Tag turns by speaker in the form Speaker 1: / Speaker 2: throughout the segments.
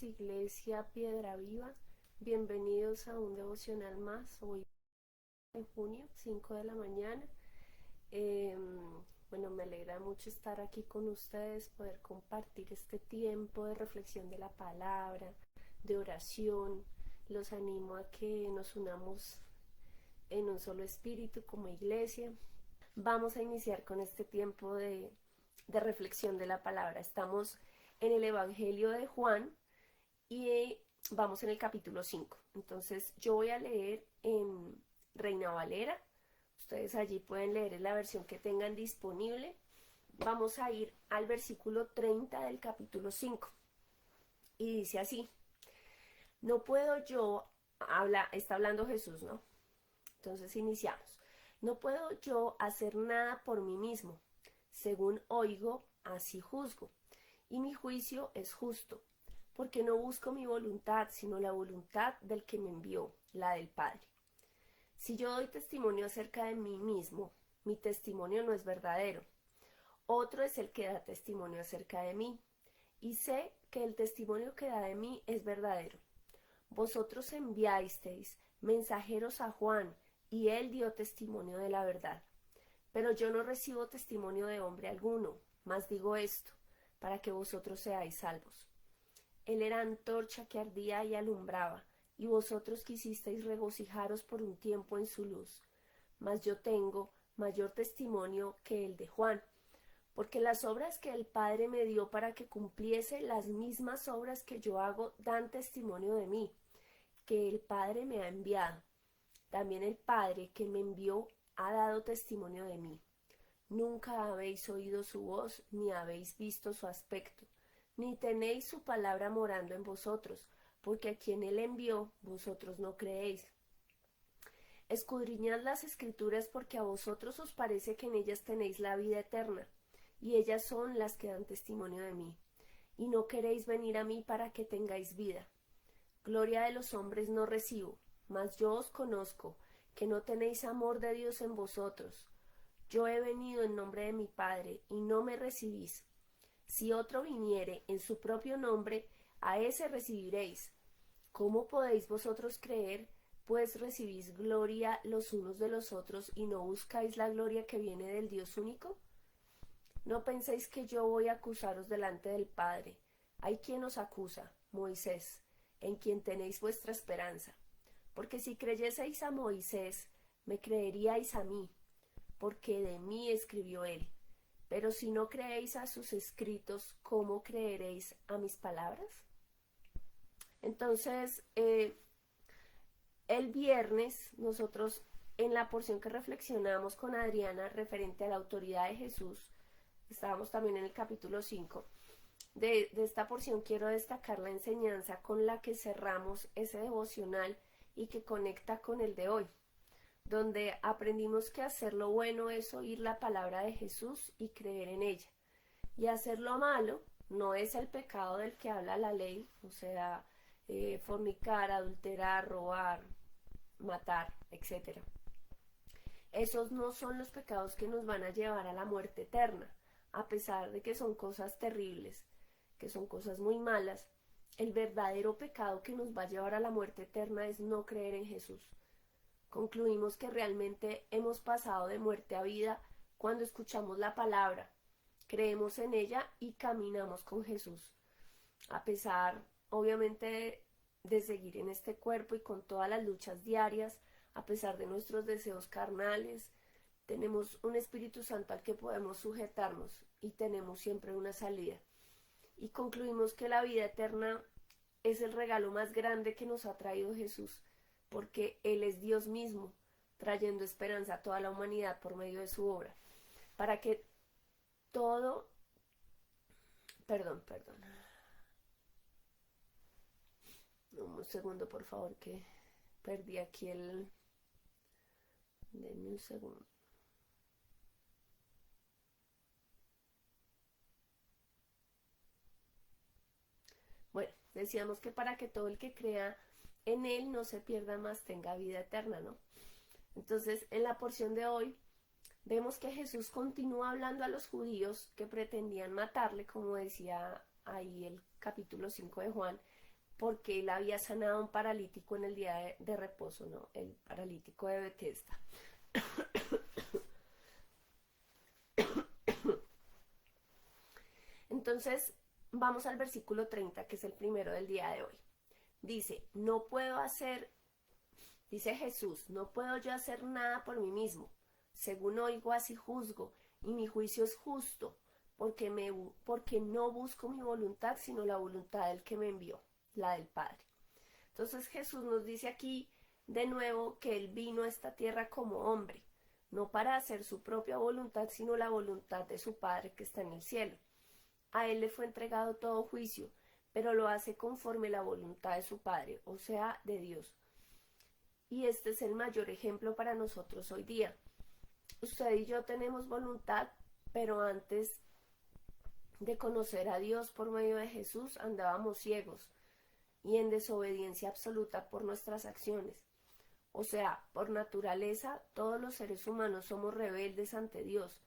Speaker 1: Iglesia Piedra Viva. Bienvenidos a un devocional más. Hoy en junio, 5 de la mañana. Eh, bueno, me alegra mucho estar aquí con ustedes, poder compartir este tiempo de reflexión de la palabra, de oración. Los animo a que nos unamos en un solo espíritu como iglesia. Vamos a iniciar con este tiempo de reflexión de la palabra. Estamos en el Evangelio de Juan y vamos en el capítulo 5. Entonces yo voy a leer en Reina Valera. Ustedes allí pueden leer en la versión que tengan disponible. Vamos a ir al versículo 30 del capítulo 5. Y dice así: no puedo yo, está hablando Jesús, ¿no? Entonces iniciamos. No puedo yo hacer nada por mí mismo. Según oigo, así juzgo. Y mi juicio es justo, porque no busco mi voluntad, sino la voluntad del que me envió, la del Padre. Si yo doy testimonio acerca de mí mismo, mi testimonio no es verdadero. Otro es el que da testimonio acerca de mí, y sé que el testimonio que da de mí es verdadero. Vosotros enviasteis mensajeros a Juan, y él dio testimonio de la verdad. Pero yo no recibo testimonio de hombre alguno, mas digo esto, para que vosotros seáis salvos. Él era antorcha que ardía y alumbraba, y vosotros quisisteis regocijaros por un tiempo en su luz. Mas yo tengo mayor testimonio que el de Juan, porque las obras que el Padre me dio para que cumpliese las mismas obras que yo hago dan testimonio de mí, que el Padre me ha enviado. También el Padre que me envió ha dado testimonio de mí. Nunca habéis oído su voz, ni habéis visto su aspecto, ni tenéis su palabra morando en vosotros, porque a quien él envió, vosotros no creéis. Escudriñad las Escrituras, porque a vosotros os parece que en ellas tenéis la vida eterna, y ellas son las que dan testimonio de mí. Y no queréis venir a mí para que tengáis vida. Gloria de los hombres no recibo, mas yo os conozco, que no tenéis amor de Dios en vosotros. Yo he venido en nombre de mi Padre, y no me recibís. Si otro viniere en su propio nombre, a ese recibiréis. ¿Cómo podéis vosotros creer, pues recibís gloria los unos de los otros, y no buscáis la gloria que viene del Dios único? No penséis que yo voy a acusaros delante del Padre. Hay quien os acusa, Moisés, en quien tenéis vuestra esperanza. Porque si creyeseis a Moisés, me creeríais a mí, porque de mí escribió él. Pero si no creéis a sus escritos, ¿cómo creeréis a mis palabras? Entonces, el viernes nosotros en la porción que reflexionamos con Adriana referente a la autoridad de Jesús, estábamos también en el capítulo 5. De esta porción quiero destacar la enseñanza con la que cerramos ese devocional y que conecta con el de hoy, donde aprendimos que hacer lo bueno es oír la palabra de Jesús y creer en ella. Y hacer lo malo no es el pecado del que habla la ley, o sea, fornicar, adulterar, robar, matar, etc. Esos no son los pecados que nos van a llevar a la muerte eterna, a pesar de que son cosas terribles, que son cosas muy malas. El verdadero pecado que nos va a llevar a la muerte eterna es no creer en Jesús. Concluimos que realmente hemos pasado de muerte a vida cuando escuchamos la palabra, creemos en ella y caminamos con Jesús. A pesar, obviamente, de seguir en este cuerpo y con todas las luchas diarias, a pesar de nuestros deseos carnales, tenemos un Espíritu Santo al que podemos sujetarnos y tenemos siempre una salida. Y concluimos que la vida eterna es el regalo más grande que nos ha traído Jesús, porque Él es Dios mismo, trayendo esperanza a toda la humanidad por medio de su obra, para que todo, perdón, un segundo por favor que perdí aquí denme un segundo. Bueno, decíamos que para que todo el que crea en Él no se pierda más, tenga vida eterna, ¿no? Entonces, en la porción de hoy, vemos que Jesús continúa hablando a los judíos que pretendían matarle, como decía ahí el capítulo 5 de Juan, porque él había sanado a un paralítico en el día de reposo, ¿no? El paralítico de Bethesda. Entonces, vamos al versículo 30, que es el primero del día de hoy. Dice, no puedo hacer, dice Jesús, no puedo yo hacer nada por mí mismo. Según oigo, así juzgo, y mi juicio es justo, porque no busco mi voluntad, sino la voluntad del que me envió, la del Padre. Entonces Jesús nos dice aquí de nuevo que Él vino a esta tierra como hombre, no para hacer su propia voluntad, sino la voluntad de su Padre que está en el cielo. A Él le fue entregado todo juicio, pero lo hace conforme la voluntad de su Padre, o sea, de Dios. Y este es el mayor ejemplo para nosotros hoy día. Usted y yo tenemos voluntad, pero antes de conocer a Dios por medio de Jesús andábamos ciegos y en desobediencia absoluta por nuestras acciones. O sea, por naturaleza, todos los seres humanos somos rebeldes ante Dios.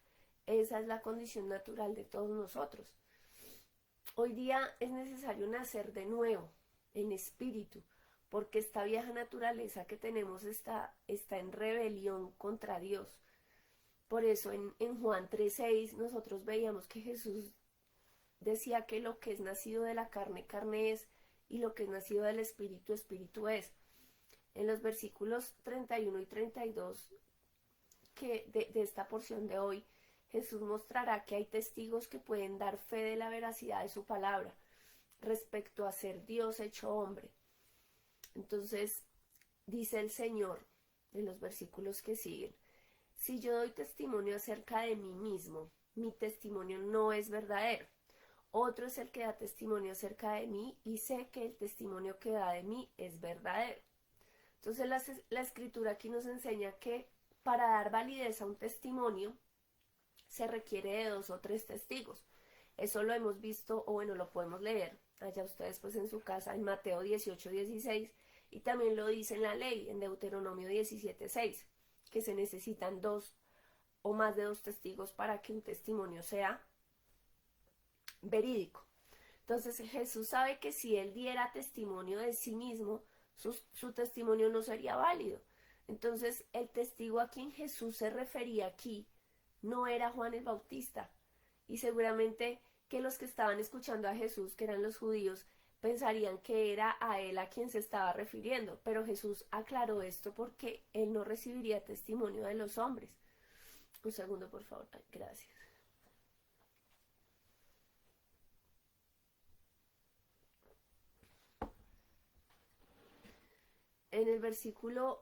Speaker 1: Esa es la condición natural de todos nosotros. Hoy día es necesario nacer de nuevo, en espíritu, porque esta vieja naturaleza que tenemos está en rebelión contra Dios. Por eso en Juan 3:6 nosotros veíamos que Jesús decía que lo que es nacido de la carne, carne es, y lo que es nacido del espíritu, espíritu es. En los versículos 31 y 32 de esta porción de hoy, Jesús mostrará que hay testigos que pueden dar fe de la veracidad de su palabra respecto a ser Dios hecho hombre. Entonces, dice el Señor en los versículos que siguen, si yo doy testimonio acerca de mí mismo, mi testimonio no es verdadero. Otro es el que da testimonio acerca de mí y sé que el testimonio que da de mí es verdadero. Entonces la escritura aquí nos enseña que para dar validez a un testimonio se requiere de 2 o 3 testigos. Eso lo hemos visto, o bueno, lo podemos leer allá ustedes pues en su casa en Mateo 18:16 y también lo dice en la ley, en Deuteronomio 17:6, que se necesitan 2 o más de 2 testigos para que un testimonio sea verídico. Entonces Jesús sabe que si él diera testimonio de sí mismo, su testimonio no sería válido. Entonces el testigo a quien Jesús se refería aquí no era Juan el Bautista. Y seguramente que los que estaban escuchando a Jesús, que eran los judíos, pensarían que era a él a quien se estaba refiriendo. Pero Jesús aclaró esto porque él no recibiría testimonio de los hombres. Un segundo, por favor. Ay, gracias. En el versículo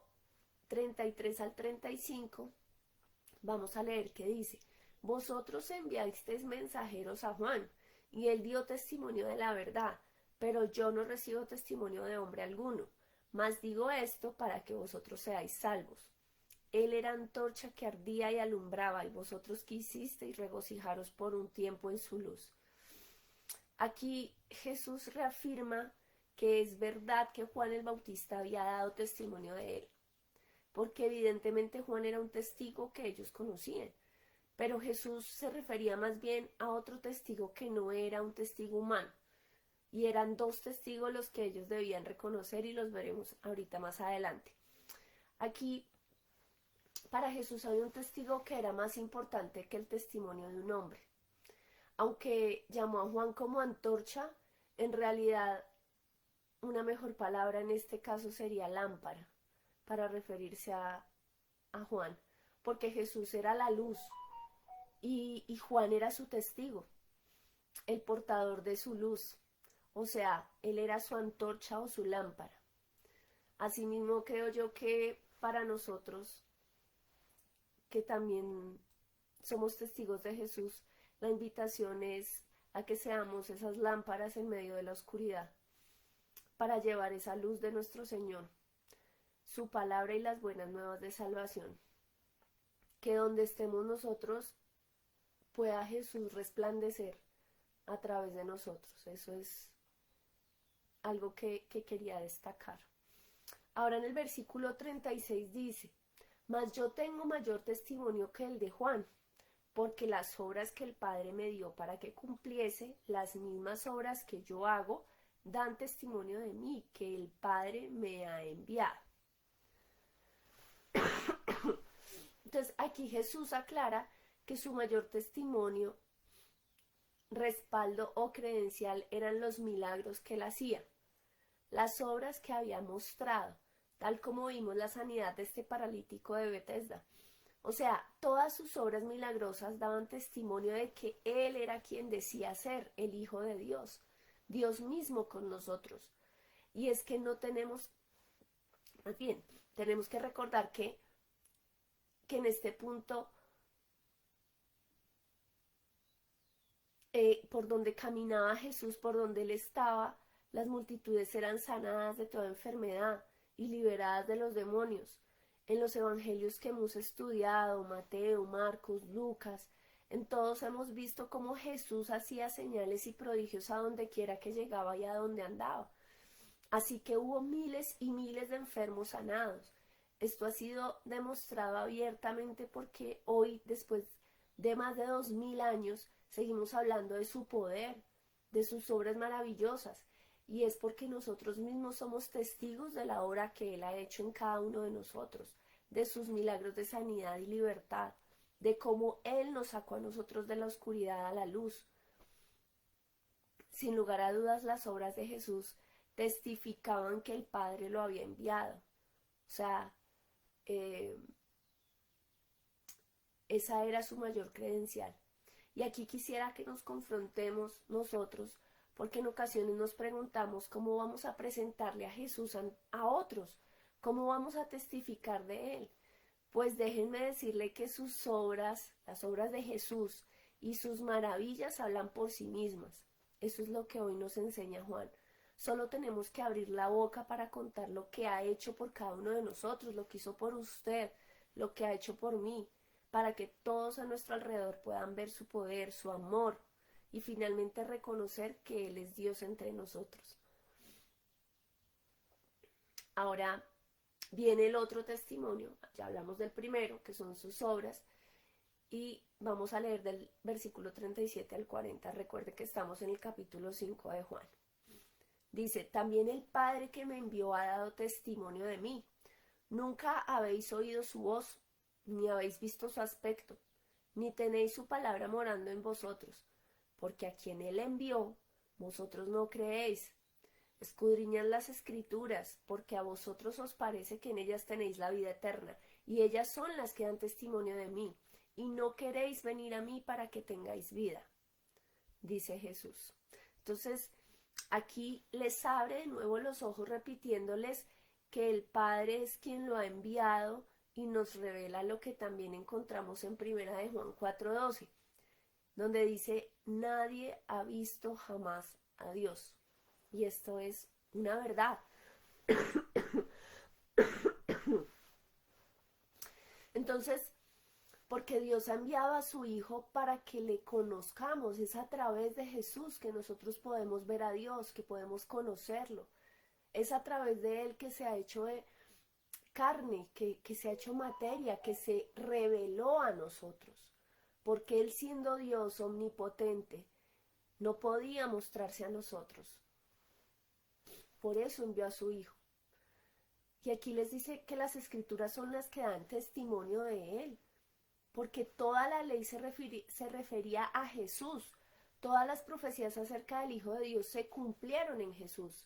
Speaker 1: 33 al 35 vamos a leer que dice, vosotros enviasteis mensajeros a Juan, y él dio testimonio de la verdad, pero yo no recibo testimonio de hombre alguno, mas digo esto para que vosotros seáis salvos. Él era antorcha que ardía y alumbraba, y vosotros quisisteis regocijaros por un tiempo en su luz. Aquí Jesús reafirma que es verdad que Juan el Bautista había dado testimonio de él, porque evidentemente Juan era un testigo que ellos conocían, pero Jesús se refería más bien a otro testigo que no era un testigo humano, y eran 2 testigos los que ellos debían reconocer y los veremos ahorita más adelante. Aquí para Jesús había un testigo que era más importante que el testimonio de un hombre. Aunque llamó a Juan como antorcha, en realidad una mejor palabra en este caso sería lámpara para referirse a Juan, porque Jesús era la luz y Juan era su testigo, el portador de su luz, o sea, él era su antorcha o su lámpara. Asimismo creo yo que para nosotros, que también somos testigos de Jesús, la invitación es a que seamos esas lámparas en medio de la oscuridad, para llevar esa luz de nuestro Señor, su palabra y las buenas nuevas de salvación. Que donde estemos nosotros pueda Jesús resplandecer a través de nosotros. Eso es algo que quería destacar. Ahora en el versículo 36 dice, mas yo tengo mayor testimonio que el de Juan, porque las obras que el Padre me dio para que cumpliese, las mismas obras que yo hago, dan testimonio de mí, que el Padre me ha enviado. Entonces aquí Jesús aclara que su mayor testimonio, respaldo o credencial eran los milagros que él hacía, las obras que había mostrado, tal como vimos la sanidad de este paralítico de Betesda. O sea, todas sus obras milagrosas daban testimonio de que él era quien decía ser el Hijo de Dios, Dios mismo con nosotros. Y es que no tenemos, más bien, tenemos que recordar que en este punto, por donde caminaba Jesús, por donde él estaba, las multitudes eran sanadas de toda enfermedad y liberadas de los demonios. En los evangelios que hemos estudiado, Mateo, Marcos, Lucas, en todos hemos visto cómo Jesús hacía señales y prodigios a donde quiera que llegaba y a donde andaba. Así que hubo miles y miles de enfermos sanados. Esto ha sido demostrado abiertamente porque hoy, después de más de 2000 años, seguimos hablando de su poder, de sus obras maravillosas. Y es porque nosotros mismos somos testigos de la obra que Él ha hecho en cada uno de nosotros, de sus milagros de sanidad y libertad, de cómo Él nos sacó a nosotros de la oscuridad a la luz. Sin lugar a dudas, las obras de Jesús testificaban que el Padre lo había enviado. O sea, esa era su mayor credencial. Y aquí quisiera que nos confrontemos nosotros, porque en ocasiones nos preguntamos cómo vamos a presentarle a Jesús a otros, cómo vamos a testificar de Él. Pues déjenme decirle que sus obras, las obras de Jesús y sus maravillas hablan por sí mismas. Eso es lo que hoy nos enseña Juan. Solo tenemos que abrir la boca para contar lo que ha hecho por cada uno de nosotros, lo que hizo por usted, lo que ha hecho por mí, para que todos a nuestro alrededor puedan ver su poder, su amor y finalmente reconocer que Él es Dios entre nosotros. Ahora viene el otro testimonio, ya hablamos del primero, que son sus obras, y vamos a leer del versículo 37 al 40. Recuerde que estamos en el capítulo 5 de Juan. Dice, también el Padre que me envió ha dado testimonio de mí. Nunca habéis oído su voz, ni habéis visto su aspecto, ni tenéis su palabra morando en vosotros, porque a quien Él envió, vosotros no creéis. Escudriñad las Escrituras, porque a vosotros os parece que en ellas tenéis la vida eterna, y ellas son las que dan testimonio de mí, y no queréis venir a mí para que tengáis vida, dice Jesús. Entonces, aquí les abre de nuevo los ojos repitiéndoles que el Padre es quien lo ha enviado y nos revela lo que también encontramos en 1 de Juan 4:12, donde dice, nadie ha visto jamás a Dios. Y esto es una verdad. Entonces, porque Dios ha enviado a su Hijo para que le conozcamos. Es a través de Jesús que nosotros podemos ver a Dios, que podemos conocerlo. Es a través de Él que se ha hecho carne, que se ha hecho materia, que se reveló a nosotros. Porque Él, siendo Dios omnipotente, no podía mostrarse a nosotros. Por eso envió a su Hijo. Y aquí les dice que las Escrituras son las que dan testimonio de Él. Porque toda la ley se refería a Jesús. Todas las profecías acerca del Hijo de Dios se cumplieron en Jesús.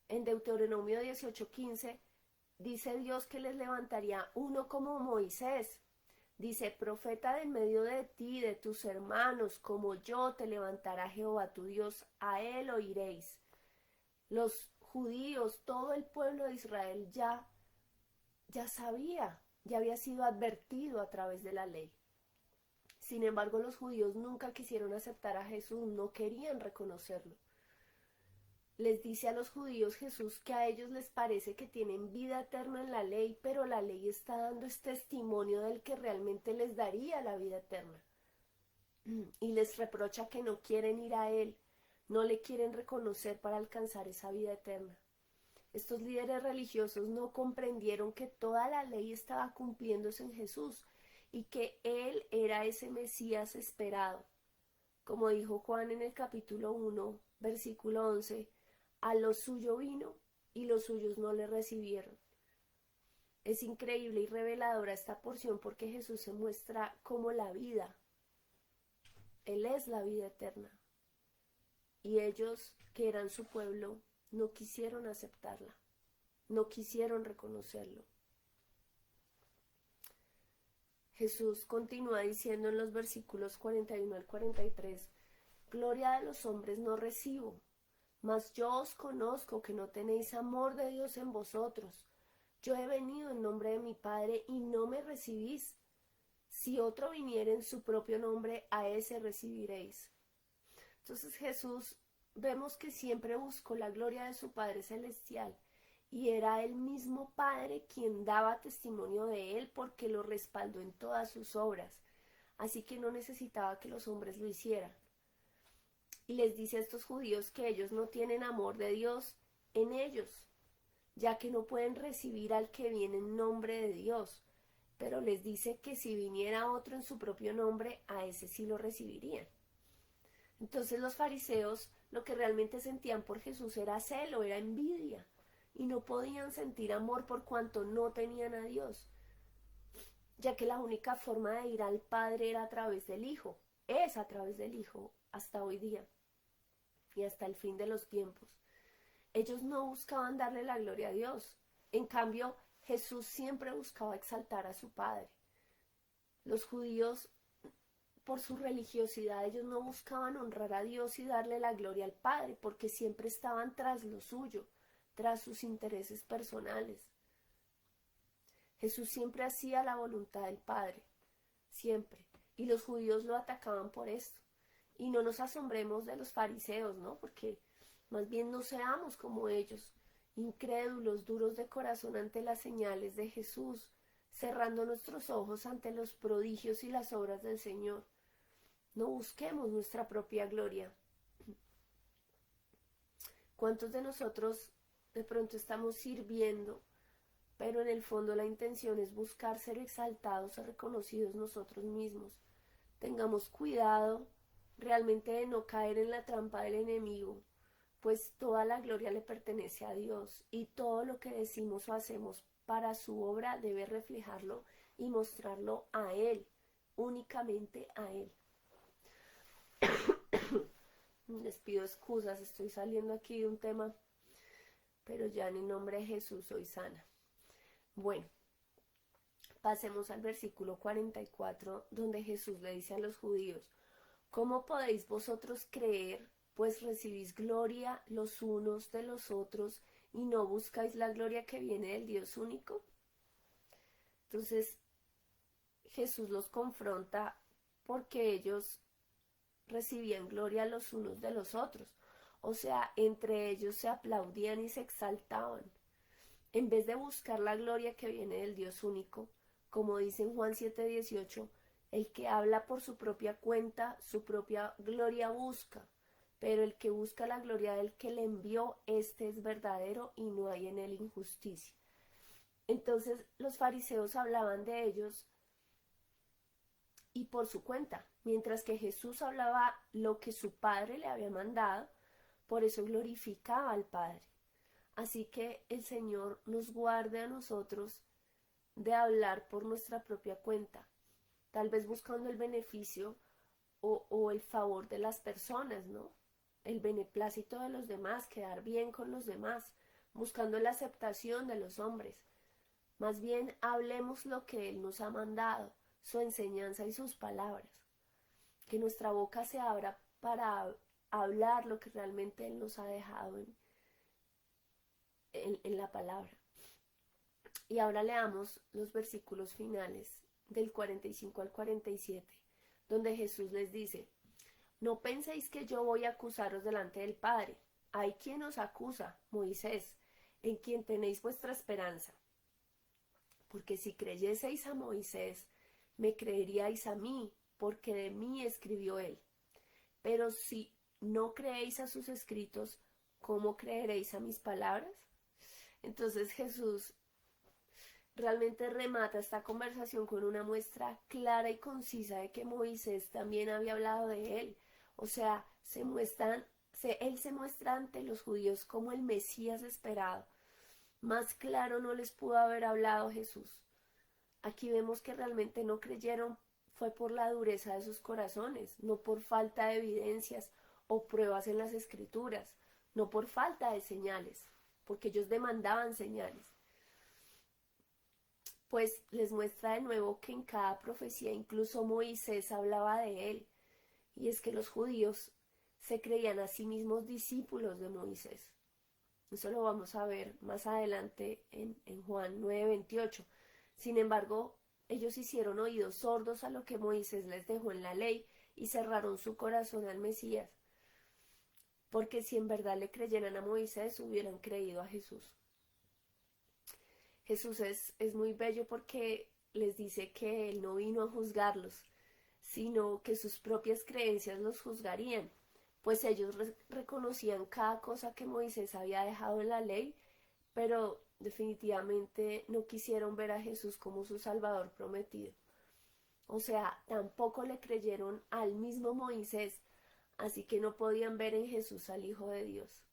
Speaker 1: En Deuteronomio 18:15 dice Dios que les levantaría uno como Moisés. Dice, profeta de en medio de ti, de tus hermanos, como yo te levantará Jehová tu Dios, a él oiréis. Los judíos, todo el pueblo de Israel ya sabía, ya había sido advertido a través de la ley. Sin embargo, los judíos nunca quisieron aceptar a Jesús, no querían reconocerlo. Les dice a los judíos Jesús que a ellos les parece que tienen vida eterna en la ley, pero la ley está dando este testimonio del que realmente les daría la vida eterna. Y les reprocha que no quieren ir a Él, no le quieren reconocer para alcanzar esa vida eterna. Estos líderes religiosos no comprendieron que toda la ley estaba cumpliéndose en Jesús y que Él era ese Mesías esperado. Como dijo Juan en el capítulo 1, versículo 11, A lo suyo vino y los suyos no le recibieron. Es increíble y reveladora esta porción porque Jesús se muestra como la vida. Él es la vida eterna. Y ellos, que eran su pueblo, no quisieron aceptarla, no quisieron reconocerlo. Jesús continúa diciendo en los versículos 41 al 43, gloria de los hombres no recibo, mas yo os conozco que no tenéis amor de Dios en vosotros. Yo he venido en nombre de mi Padre y no me recibís. Si otro viniere en su propio nombre, a ese recibiréis. Entonces Jesús vemos que siempre buscó la gloria de su Padre Celestial y era el mismo Padre quien daba testimonio de él porque lo respaldó en todas sus obras. Así que no necesitaba que los hombres lo hicieran. Y les dice a estos judíos que ellos no tienen amor de Dios en ellos, ya que no pueden recibir al que viene en nombre de Dios. Pero les dice que si viniera otro en su propio nombre, a ese sí lo recibirían. Entonces los fariseos lo que realmente sentían por Jesús era celo, era envidia, y no podían sentir amor por cuanto no tenían a Dios, ya que la única forma de ir al Padre era a través del Hijo, es a través del Hijo hasta hoy día y hasta el fin de los tiempos. Ellos no buscaban darle la gloria a Dios, en cambio Jesús siempre buscaba exaltar a su Padre. Los judíos, por su religiosidad, ellos no buscaban honrar a Dios y darle la gloria al Padre, porque siempre estaban tras lo suyo, tras sus intereses personales. Jesús siempre hacía la voluntad del Padre, siempre, y los judíos lo atacaban por esto. Y no nos asombremos de los fariseos, ¿no? Porque más bien no seamos como ellos, incrédulos, duros de corazón ante las señales de Jesús, cerrando nuestros ojos ante los prodigios y las obras del Señor. No busquemos nuestra propia gloria. ¿Cuántos de nosotros de pronto estamos sirviendo, pero en el fondo la intención es buscar ser exaltados o reconocidos nosotros mismos? Tengamos cuidado realmente de no caer en la trampa del enemigo, pues toda la gloria le pertenece a Dios y todo lo que decimos o hacemos para su obra debe reflejarlo y mostrarlo a Él, únicamente a Él. Les pido excusas, estoy saliendo aquí de un tema, pero ya en el nombre de Jesús soy sana. Bueno, pasemos al versículo 44, donde Jesús le dice a los judíos, ¿cómo podéis vosotros creer, pues recibís gloria los unos de los otros y no buscáis la gloria que viene del Dios único? Entonces Jesús los confronta porque ellos recibían gloria los unos de los otros, o sea, entre ellos se aplaudían y se exaltaban, en vez de buscar la gloria que viene del Dios único, como dice en Juan 7:18, el que habla por su propia cuenta, su propia gloria busca, pero el que busca la gloria del que le envió, este es verdadero y no hay en él injusticia. Entonces los fariseos hablaban de ellos y por su cuenta, mientras que Jesús hablaba lo que su Padre le había mandado, por eso glorificaba al Padre. Así que el Señor nos guarde a nosotros de hablar por nuestra propia cuenta, tal vez buscando el beneficio o el favor de las personas, ¿no? El beneplácito de los demás, quedar bien con los demás, buscando la aceptación de los hombres. Más bien hablemos lo que Él nos ha mandado, su enseñanza y sus palabras. Que nuestra boca se abra para hablar lo que realmente Él nos ha dejado en la palabra. Y ahora leamos los versículos finales del 45 al 47, donde Jesús les dice, no penséis que yo voy a acusaros delante del Padre. Hay quien os acusa, Moisés, en quien tenéis vuestra esperanza. Porque si creyeseis a Moisés, me creeríais a mí, porque de mí escribió él. Pero si no creéis a sus escritos, ¿cómo creeréis a mis palabras? Entonces Jesús realmente remata esta conversación con una muestra clara y concisa de que Moisés también había hablado de él. O sea, se Él se muestra ante los judíos como el Mesías esperado. Más claro no les pudo haber hablado Jesús. Aquí vemos que realmente no creyeron fue por la dureza de sus corazones, no por falta de evidencias o pruebas en las escrituras, no por falta de señales, porque ellos demandaban señales. Pues les muestra de nuevo que en cada profecía incluso Moisés hablaba de él, y es que los judíos se creían a sí mismos discípulos de Moisés. Eso lo vamos a ver más adelante en Juan 9:28. Sin embargo, ellos hicieron oídos sordos a lo que Moisés les dejó en la ley y cerraron su corazón al Mesías, porque si en verdad le creyeran a Moisés, hubieran creído a Jesús. Jesús es muy bello porque les dice que Él no vino a juzgarlos, sino que sus propias creencias los juzgarían, pues ellos reconocían cada cosa que Moisés había dejado en la ley, pero definitivamente no quisieron ver a Jesús como su Salvador prometido. O sea, tampoco le creyeron al mismo Moisés, así que no podían ver en Jesús al Hijo de Dios.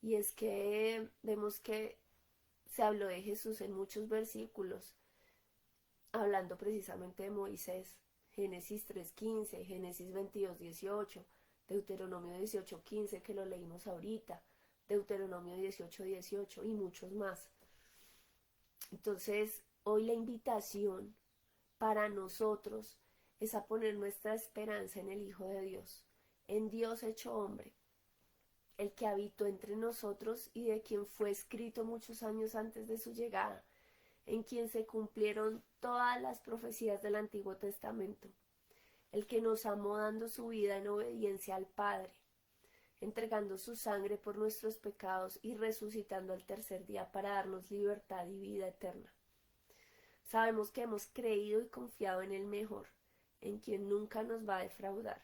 Speaker 1: Y es que vemos que se habló de Jesús en muchos versículos, hablando precisamente de Moisés. Génesis 3:15, Génesis 22:18, Deuteronomio 18:15, que lo leímos ahorita, Deuteronomio 18:18 y muchos más. Entonces, hoy la invitación para nosotros es a poner nuestra esperanza en el Hijo de Dios, en Dios hecho hombre, el que habitó entre nosotros y de quien fue escrito muchos años antes de su llegada, en quien se cumplieron todas las profecías del Antiguo Testamento, el que nos amó dando su vida en obediencia al Padre, entregando su sangre por nuestros pecados y resucitando al tercer día para darnos libertad y vida eterna. Sabemos que hemos creído y confiado en el mejor, en quien nunca nos va a defraudar.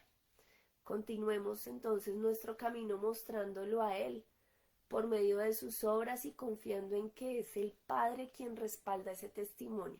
Speaker 1: Continuemos entonces nuestro camino mostrándolo a Él, por medio de sus obras y confiando en que es el Padre quien respalda ese testimonio.